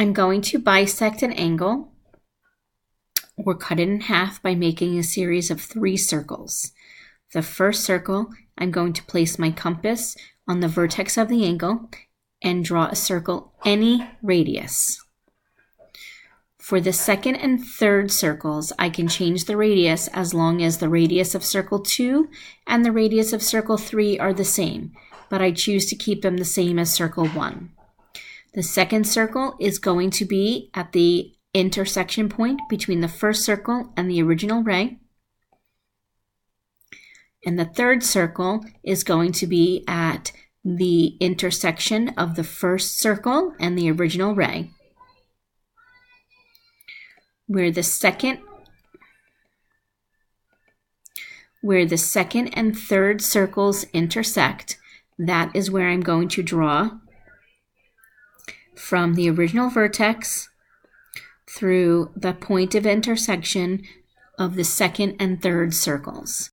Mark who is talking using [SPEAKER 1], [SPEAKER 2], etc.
[SPEAKER 1] I'm going to bisect an angle or cut it in half by making a series of 3 circles. The first circle, I'm going to place my compass on the vertex of the angle and draw a circle any radius. For the second and third circles, I can change the radius as long as the radius of circle 2 and the radius of circle 3 are the same, but I choose to keep them the same as circle 1. The second circle is going to be at the intersection point between the first circle and the original ray. And the third circle is going to be at the intersection of the first circle and the original ray. Where the second and third circles intersect, that is where I'm going to draw from the original vertex through the point of intersection of the second and third circles.